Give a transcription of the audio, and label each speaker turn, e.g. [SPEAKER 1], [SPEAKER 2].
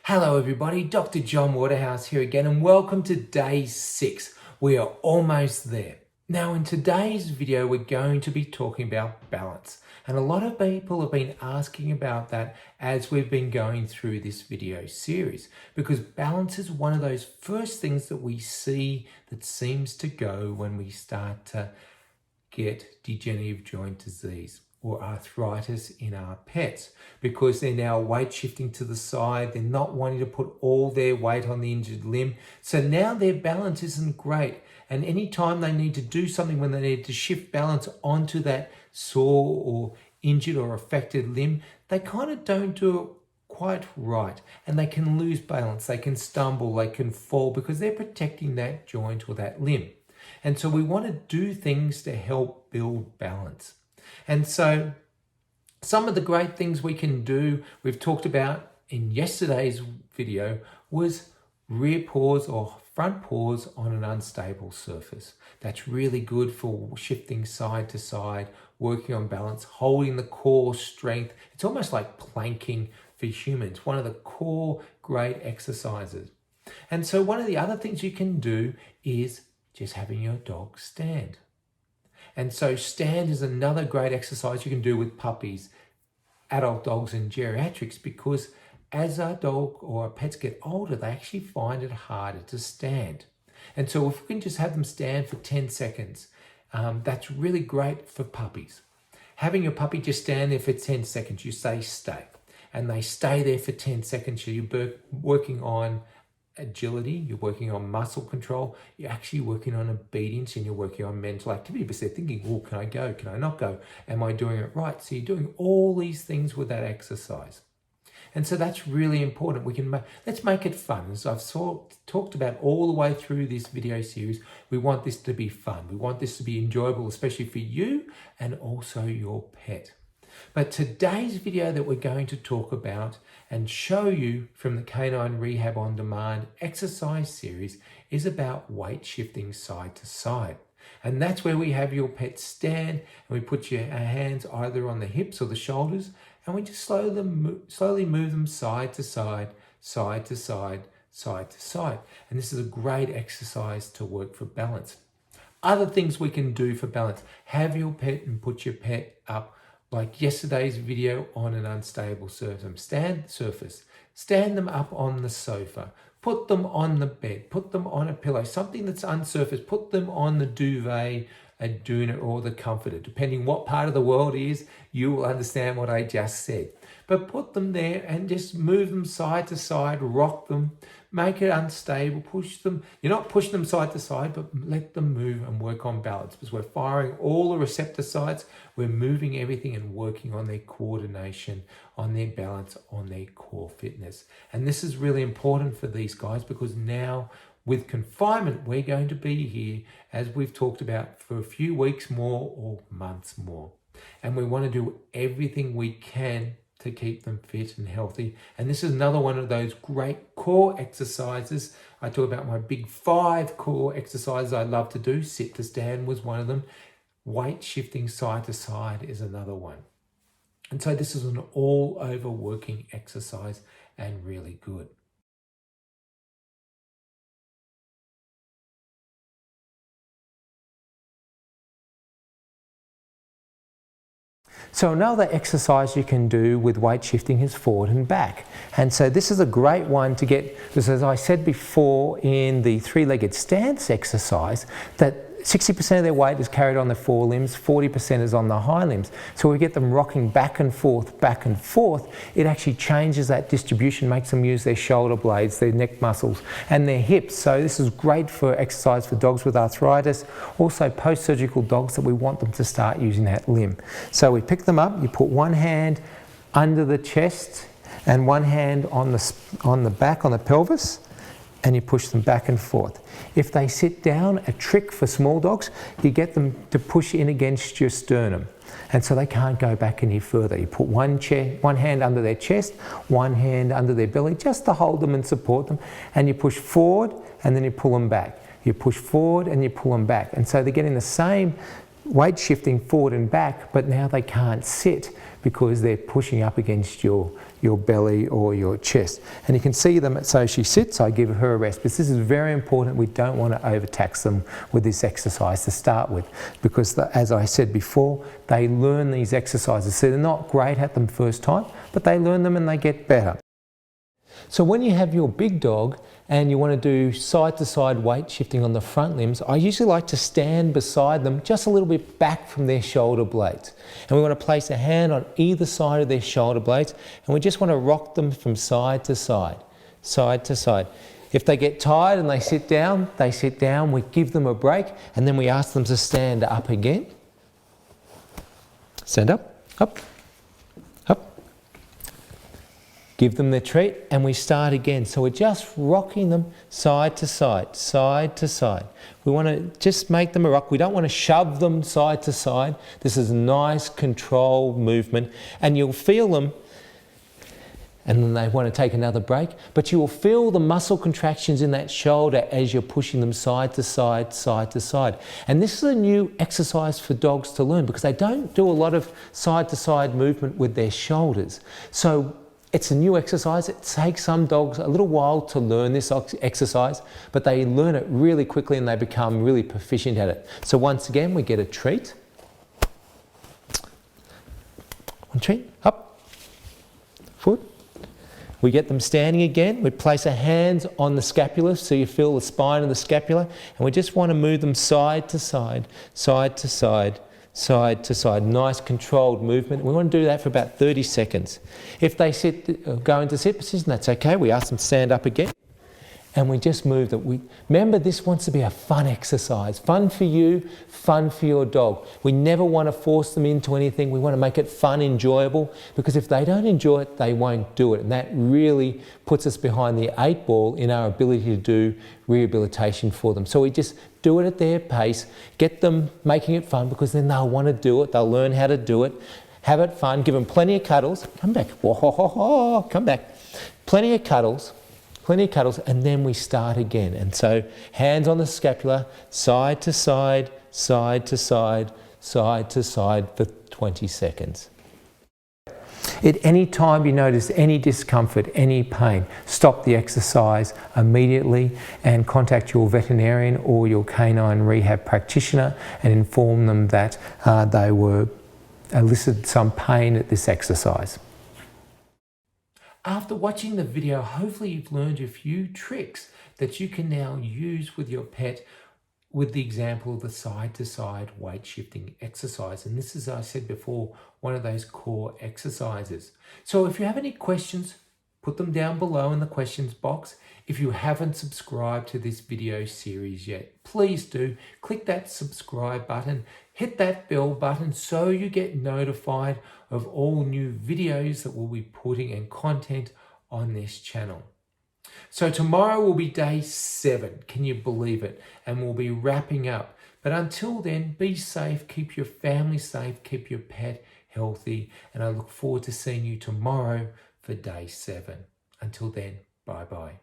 [SPEAKER 1] Hello everybody, Dr. John Waterhouse here again and welcome to day 6. We are almost there. Now in today's video we're going to be talking about balance, and a lot of people have been asking about that as we've been going through this video series, because balance is one of those first things that we see that seems to go when we start to get degenerative joint disease or arthritis in our pets, because they're now weight shifting to the side. They're not wanting to put all their weight on the injured limb. So now their balance isn't great. And anytime they need to do something, when they need to shift balance onto that sore or injured or affected limb, they kind of don't do it quite right. And they can lose balance, they can stumble, they can fall because they're protecting that joint or that limb. And so we want to do things to help build balance. And so some of the great things we can do, we've talked about in yesterday's video, was rear paws or front paws on an unstable surface. That's really good for shifting side to side, working on balance, holding the core strength. It's almost like planking for humans, one of the core great exercises. And so one of the other things you can do is just having your dog stand. And so stand is another great exercise you can do with puppies, adult dogs and geriatrics, because as our dog or our pets get older, they actually find it harder to stand. And so if we can just have them stand for 10 seconds, that's really great for puppies. Having your puppy just stand there for 10 seconds, you say stay. And they stay there for 10 seconds. So you're working on agility, you're working on muscle control, you're actually working on obedience, and you're working on mental activity, because they're thinking, oh, can I go? Can I not go? Am I doing it right? So you're doing all these things with that exercise. And so that's really important. Let's make it fun. As I've talked about all the way through this video series, we want this to be fun. We want this to be enjoyable, especially for you and also your pet. But today's video that we're going to talk about and show you from the Canine Rehab On Demand exercise series is about weight shifting side to side. And that's where we have your pet stand and we put our hands either on the hips or the shoulders, and we just slowly move them side to side, side to side, side to side. And this is a great exercise to work for balance. Other things we can do for balance: have your pet and put your pet up like yesterday's video on an unstable surface. Stand them up on the sofa. Put them on the bed. Put them on a pillow, something that's unsurfaced. Put them on the duvet, a doona, or the comforter. Depending what part of the world it is, you will understand what I just said. But put them there and just move them side to side, rock them, make it unstable, push them. You're not pushing them side to side, but let them move and work on balance, because we're firing all the receptor sites. We're moving everything and working on their coordination, on their balance, on their core fitness. And this is really important for these guys, because now with confinement, we're going to be here, as we've talked about, for a few weeks more or months more. And we want to do everything we can to keep them fit and healthy. And this is another one of those great core exercises. I talk about my big 5 core exercises I love to do. Sit to stand was one of them. Weight shifting side to side is another one. And so this is an all over working exercise and really good. So another exercise you can do with weight shifting is forward and back. And so this is a great one to get, because as I said before in the 3-legged stance exercise, that 60% of their weight is carried on the forelimbs, 40% is on the high limbs. So we get them rocking back and forth, it actually changes that distribution, makes them use their shoulder blades, their neck muscles, and their hips. So this is great for exercise for dogs with arthritis, also post-surgical dogs that we want them to start using that limb. So we pick them up, you put one hand under the chest and one hand on the back, on the pelvis, and you push them back and forth. If they sit down, a trick for small dogs, you get them to push in against your sternum. And so they can't go back any further. You put one hand under their chest, one hand under their belly, just to hold them and support them. And you push forward and then you pull them back. You push forward and you pull them back. And so they're getting the same weight shifting forward and back, but now they can't sit because they're pushing up against your belly or your chest. And you can see them, so she sits, I give her a rest. But this is very important. We don't want to overtax them with this exercise to start with, because as I said before, they learn these exercises. So they're not great at them first time, but they learn them and they get better. So when you have your big dog and you want to do side-to-side weight shifting on the front limbs, I usually like to stand beside them just a little bit back from their shoulder blades. And we want to place a hand on either side of their shoulder blades, and we just want to rock them from side to side, side to side. If they get tired and they sit down, we give them a break, and then we ask them to stand up again. Stand up, up, up. Give them their treat, and we start again. So we're just rocking them side to side, side to side. We want to just make them a rock. We don't want to shove them side to side. This is a nice controlled movement, and you'll feel them, and then they want to take another break, but you will feel the muscle contractions in that shoulder as you're pushing them side to side, side to side. And this is a new exercise for dogs to learn, because they don't do a lot of side to side movement with their shoulders. So it's a new exercise. It takes some dogs a little while to learn this exercise, but they learn it really quickly and they become really proficient at it. So once again, we get a treat. One treat, up, foot. We get them standing again. We place our hands on the scapula so you feel the spine of the scapula, and we just want to move them side to side, side to side, side to side. Nice controlled movement. We want to do that for about 30 seconds. If they go into sit position, that's okay. We ask them to stand up again, and we just move them. Remember, this wants to be a fun exercise. Fun for you, fun for your dog. We never want to force them into anything. We want to make it fun, enjoyable, because if they don't enjoy it, they won't do it. And that really puts us behind the 8 ball in our ability to do rehabilitation for them. So we just do it at their pace, get them making it fun, because then they'll want to do it. They'll learn how to do it. Have it fun. Give them plenty of cuddles. Come back. Whoa, come back. Plenty of cuddles, and then we start again. And so hands on the scapula, side to side, side to side, side to side for 20 seconds. At any time you notice any discomfort, any pain, stop the exercise immediately and contact your veterinarian or your canine rehab practitioner and inform them that they were elicited some pain at this exercise. After watching the video, hopefully you've learned a few tricks that you can now use with your pet, with the example of the side-to-side weight shifting exercise. And this is, as I said before, one of those core exercises. So if you have any questions, put them down below in the questions box. If you haven't subscribed to this video series yet, please do. Click that subscribe button, hit that bell button so you get notified of all new videos that we'll be putting and content on this channel. So tomorrow will be day 7. Can you believe it? And we'll be wrapping up. But until then, be safe, keep your family safe, keep your pet healthy. And I look forward to seeing you tomorrow for day 7. Until then, bye-bye.